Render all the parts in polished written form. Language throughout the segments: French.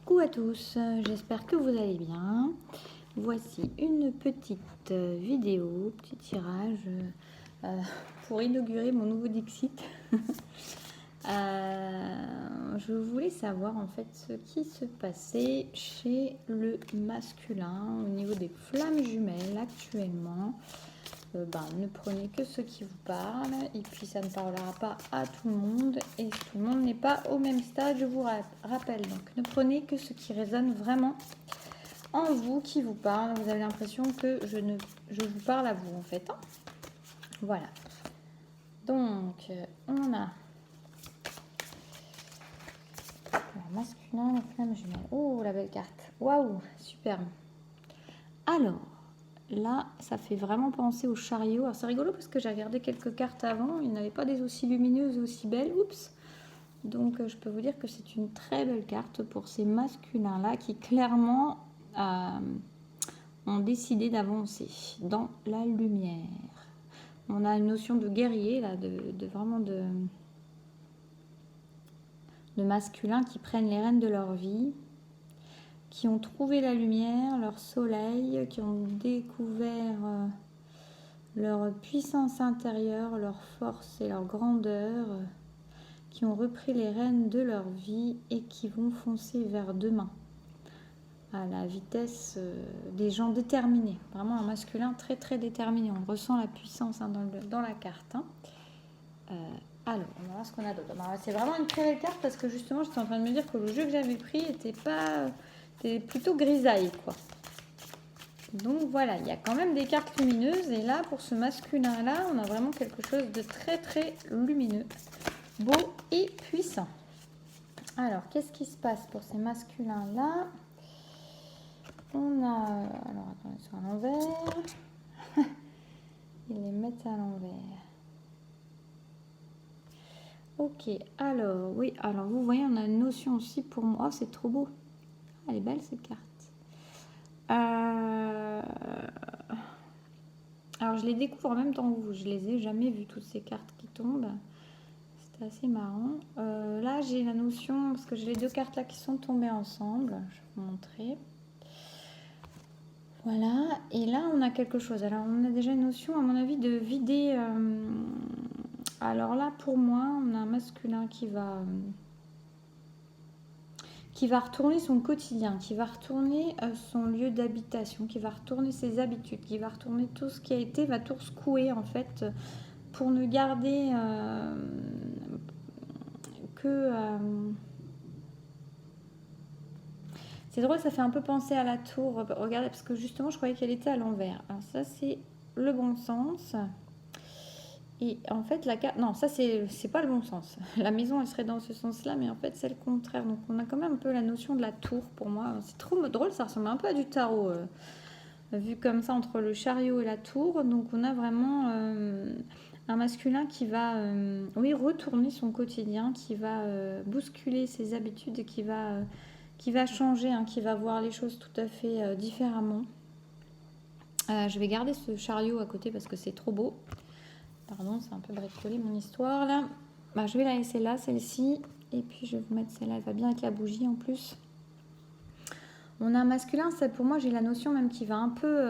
Coucou à tous, j'espère que vous allez bien. Voici une petite vidéo, petit tirage pour inaugurer mon nouveau Dixit. Je voulais savoir en fait ce qui se passait chez le masculin au niveau des flammes jumelles actuellement. Ne prenez que ce qui vous parle et puis ça ne parlera pas à tout le monde et tout le monde n'est pas au même stade, je vous rappelle. Donc ne prenez que ce qui résonne vraiment en vous, qui vous parle. Vous avez l'impression que je vous parle à vous en fait. Hein. Voilà. Donc on a le masculin, la flamme jumelle. Oh la belle carte. Waouh, super. Alors. Là, ça fait vraiment penser au chariot. Alors, c'est rigolo parce que j'ai regardé quelques cartes avant. Il n'avait pas des aussi lumineuses, aussi belles. Oups. Donc, je peux vous dire que c'est une très belle carte pour ces masculins-là qui, clairement, ont décidé d'avancer dans la lumière. On a une notion de guerrier, là, vraiment de masculins qui prennent les rênes de leur vie, qui ont trouvé la lumière, leur soleil, qui ont découvert leur puissance intérieure, leur force et leur grandeur, qui ont repris les rênes de leur vie et qui vont foncer vers demain à la vitesse des gens déterminés. Vraiment un masculin très très déterminé. On ressent la puissance dans la carte. Hein. Alors, on va voir ce qu'on a d'autre. C'est vraiment une très belle carte parce que justement, j'étais en train de me dire que le jeu que j'avais pris était plutôt grisaille, quoi. Donc voilà, il y a quand même des cartes lumineuses. Et là, pour ce masculin-là, on a vraiment quelque chose de très très lumineux, beau et puissant. Alors, qu'est-ce qui se passe pour ces masculins-là? On a... Alors, attendez, sur l'envers. Ils les mettent à l'envers. Ok, alors, oui, alors vous voyez, on a une notion aussi pour moi. Oh, c'est trop beau. Elle est belle cette carte. Alors, je les découvre en même temps que vous. Je les ai jamais vues, toutes ces cartes qui tombent. C'était assez marrant. Là, j'ai la notion, parce que j'ai les deux cartes là qui sont tombées ensemble. Je vais vous montrer. Voilà. Et là, on a quelque chose. Alors, on a déjà une notion, à mon avis, de vider... Alors là, pour moi, on a un masculin qui va retourner son quotidien, qui va retourner son lieu d'habitation, qui va retourner ses habitudes, qui va retourner tout ce qui a été, va tout secouer en fait, pour ne garder que... C'est drôle, ça fait un peu penser à la tour. Regardez, parce que justement, je croyais qu'elle était à l'envers. Alors ça, c'est le bon sens. Et en fait, la carte... Non, ça, c'est pas le bon sens. La maison, elle serait dans ce sens-là, mais en fait, c'est le contraire. Donc, on a quand même un peu la notion de la tour, pour moi. C'est trop drôle, ça ressemble un peu à du tarot, vu comme ça, entre le chariot et la tour. Donc, on a vraiment un masculin qui va, retourner son quotidien, qui va bousculer ses habitudes et qui va changer, hein, qui va voir les choses tout à fait différemment. Je vais garder ce chariot à côté parce que c'est trop beau. Pardon, c'est un peu bricolé mon histoire là. Je vais la laisser là, celle-ci. Et puis je vais vous mettre celle-là, elle va bien avec la bougie en plus. On a un masculin, ça, pour moi j'ai la notion même qui va un peu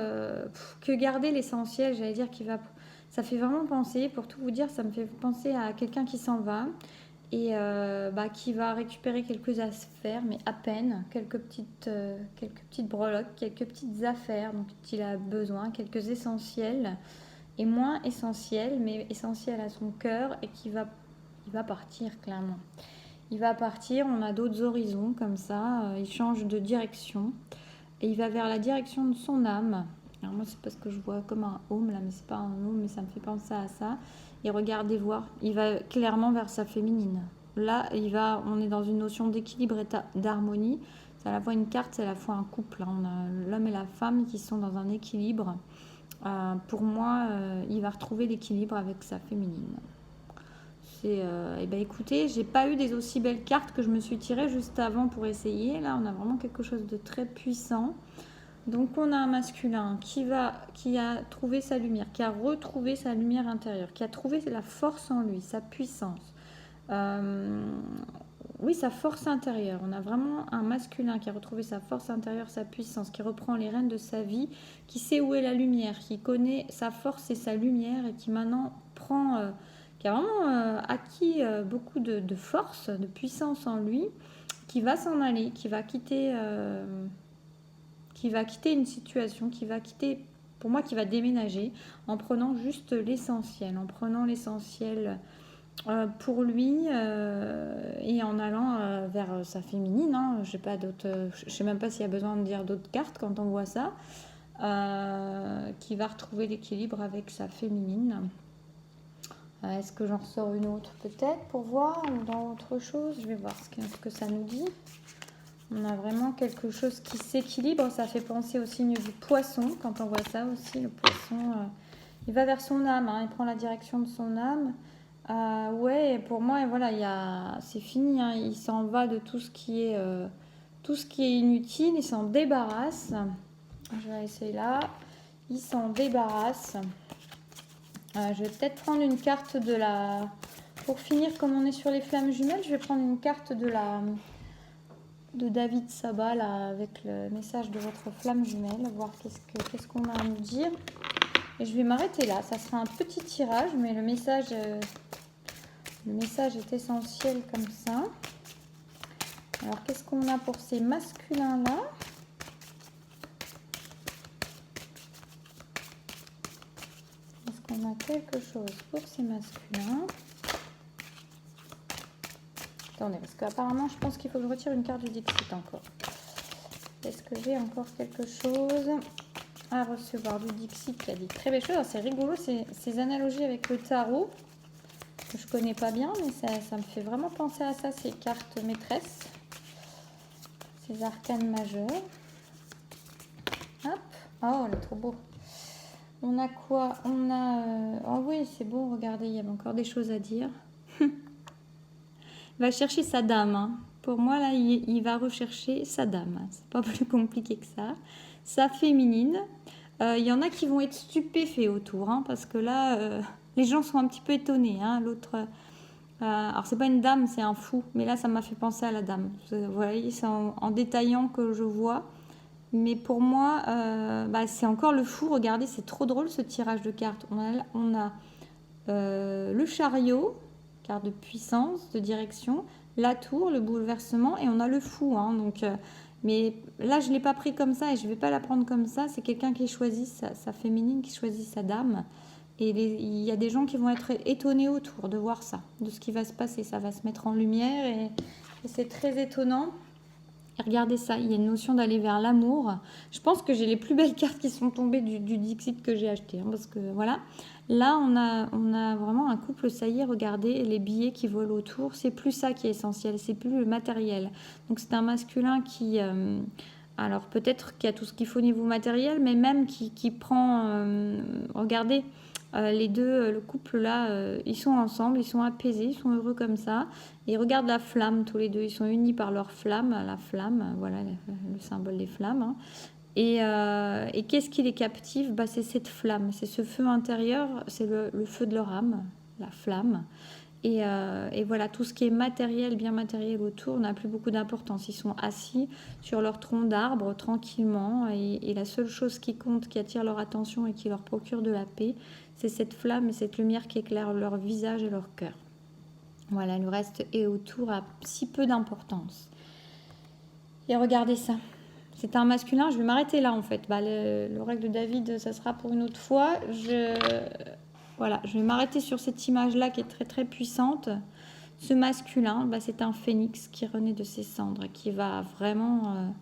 que garder l'essentiel, j'allais dire qui va... Ça fait vraiment penser, pour tout vous dire, ça me fait penser à quelqu'un qui s'en va et qui va récupérer quelques affaires, mais à peine, quelques petites breloques, quelques petites affaires dont il a besoin, quelques essentiels. Et moins essentiel, mais essentiel à son cœur et il va partir clairement. Il va partir, on a d'autres horizons comme ça, il change de direction et il va vers la direction de son âme. Alors moi c'est parce que je vois comme un home là, mais c'est pas un home, mais ça me fait penser à ça. Et regardez voir, il va clairement vers sa féminine. Là, on est dans une notion d'équilibre et d'harmonie. C'est à la fois une carte, c'est à la fois un couple. Là. On a l'homme et la femme qui sont dans un équilibre. Pour moi, il va retrouver l'équilibre avec sa féminine. Écoutez, j'ai pas eu des aussi belles cartes que je me suis tirée juste avant pour essayer. Là, on a vraiment quelque chose de très puissant. Donc, on a un masculin qui a trouvé sa lumière, qui a retrouvé sa lumière intérieure, qui a trouvé la force en lui, sa puissance. oui, sa force intérieure. On a vraiment un masculin qui a retrouvé sa force intérieure, sa puissance, qui reprend les rênes de sa vie, qui sait où est la lumière, qui connaît sa force et sa lumière et qui maintenant prend, qui a vraiment acquis beaucoup de force, de puissance en lui, qui va s'en aller, qui va quitter une situation, qui va quitter, pour moi, qui va déménager en prenant juste l'essentiel, en prenant l'essentiel pour lui et en allant vers sa féminine. Hein. Je sais pas d'autres, je sais même pas s'il y a besoin de dire d'autres cartes quand on voit ça. Qui va retrouver l'équilibre avec sa féminine. Est-ce que j'en ressors une autre peut-être pour voir ou dans autre chose? Je vais voir ce que ça nous dit. On a vraiment quelque chose qui s'équilibre. Ça fait penser au signe du poisson quand on voit ça aussi. Le poisson, il va vers son âme, hein, il prend la direction de son âme. Ouais, pour moi, voilà, c'est fini. Hein, il s'en va de tout ce qui est inutile. Il s'en débarrasse. Je vais essayer là. Il s'en débarrasse. Je vais peut-être prendre une carte de la... Pour finir, comme on est sur les flammes jumelles, je vais prendre une carte de David Saba là, avec le message de votre flamme jumelle, voir qu'est-ce qu'on a à nous dire. Et je vais m'arrêter là. Ça sera un petit tirage, mais le message est essentiel comme ça. Alors, qu'est-ce qu'on a pour ces masculins-là? Est-ce qu'on a quelque chose pour ces masculins? Attendez, parce qu'apparemment, je pense qu'il faut que je retire une carte du Dixit encore. Est-ce que j'ai encore quelque chose à recevoir du Dixit qui a dit très belles choses? C'est rigolo, ces analogies avec le tarot, que je connais pas bien, mais ça me fait vraiment penser à ça, ces cartes maîtresses, ces arcanes majeures. Hop, oh, elle est trop beau. On a quoi? On a... Oh oui, c'est beau, regardez, il y a encore des choses à dire. Il va chercher sa dame. Hein. Pour moi, là, il va rechercher sa dame. C'est pas plus compliqué que ça. Sa féminine. Il y en a qui vont être stupéfaits autour, hein, parce que là, les gens sont un petit peu étonnés. Hein. L'autre... alors, c'est pas une dame, c'est un fou. Mais là, ça m'a fait penser à la dame. Vous voyez, c'est en détaillant que je vois. Mais pour moi, c'est encore le fou. Regardez, c'est trop drôle ce tirage de cartes. On a le chariot, carte de puissance, de direction, la tour, le bouleversement, et on a le fou. Hein, donc, mais là, je ne l'ai pas pris comme ça et je ne vais pas la prendre comme ça. C'est quelqu'un qui choisit sa féminine, qui choisit sa dame. Et il y a des gens qui vont être étonnés autour de voir ça, de ce qui va se passer. Ça va se mettre en lumière et c'est très étonnant. Et regardez ça, il y a une notion d'aller vers l'amour. Je pense que j'ai les plus belles cartes qui sont tombées du Dixit que j'ai acheté. Hein, parce que voilà, là on a vraiment un couple, ça y est, regardez les billets qui volent autour. C'est plus ça qui est essentiel, c'est plus le matériel. Donc c'est un masculin qui... alors peut-être qu'il y a tout ce qu'il faut au niveau matériel, mais même qui prend... regardez... les deux, le couple là, ils sont ensemble, ils sont apaisés, ils sont heureux comme ça. Ils regardent la flamme tous les deux, ils sont unis par leur flamme, la flamme, voilà le symbole des flammes. Hein. Et qu'est-ce qui les captive? C'est cette flamme, c'est ce feu intérieur, c'est le feu de leur âme, la flamme. Et voilà, tout ce qui est matériel, bien matériel autour, n'a plus beaucoup d'importance. Ils sont assis sur leur tronc d'arbre tranquillement et la seule chose qui compte, qui attire leur attention et qui leur procure de la paix, c'est cette flamme et cette lumière qui éclaire leur visage et leur cœur. Voilà, le reste est autour a si peu d'importance. Et regardez ça. C'est un masculin, je vais m'arrêter là en fait. L'oracle de David, ça sera pour une autre fois. Voilà, je vais m'arrêter sur cette image-là qui est très très puissante. Ce masculin, c'est un phénix qui renaît de ses cendres, qui va vraiment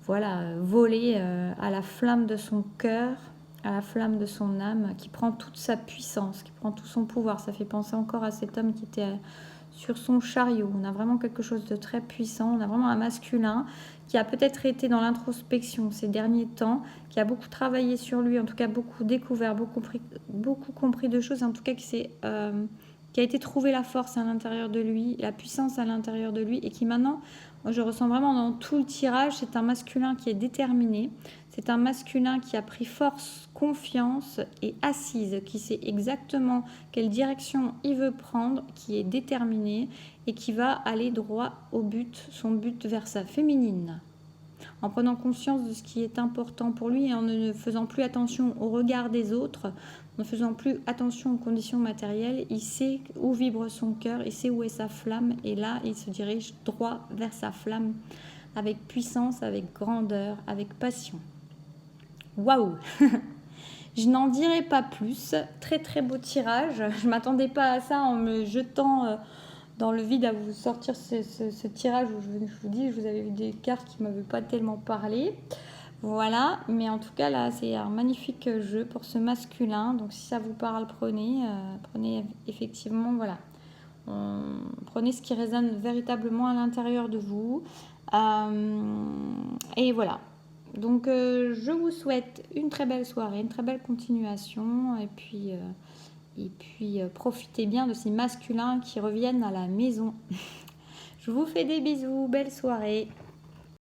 voler à la flamme de son cœur, à la flamme de son âme, qui prend toute sa puissance, qui prend tout son pouvoir. Ça fait penser encore à cet homme qui était sur son chariot. On a vraiment quelque chose de très puissant. On a vraiment un masculin qui a peut-être été dans l'introspection ces derniers temps, qui a beaucoup travaillé sur lui, en tout cas beaucoup découvert, beaucoup compris de choses, en tout cas qui s'est qui a été trouver la force à l'intérieur de lui, la puissance à l'intérieur de lui, et qui maintenant, moi, je ressens vraiment dans tout le tirage, c'est un masculin qui est déterminé, c'est un masculin qui a pris force, confiance et assise, qui sait exactement quelle direction il veut prendre, qui est déterminé et qui va aller droit au but, son but vers sa féminine. En prenant conscience de ce qui est important pour lui et en ne faisant plus attention au regard des autres, en ne faisant plus attention aux conditions matérielles, il sait où vibre son cœur, il sait où est sa flamme et là, il se dirige droit vers sa flamme avec puissance, avec grandeur, avec passion. Waouh! Je n'en dirai pas plus. Très très beau tirage. Je ne m'attendais pas à ça en me jetant dans le vide à vous sortir ce tirage où je vous dis, je vous avais vu des cartes qui ne m'avaient pas tellement parlé. Voilà, mais en tout cas là c'est un magnifique jeu pour ce masculin, donc si ça vous parle, prenez effectivement, voilà, prenez ce qui résonne véritablement à l'intérieur de vous, et voilà. Donc je vous souhaite une très belle soirée, une très belle continuation, et puis profitez bien de ces masculins qui reviennent à la maison. Je vous fais des bisous, belle soirée.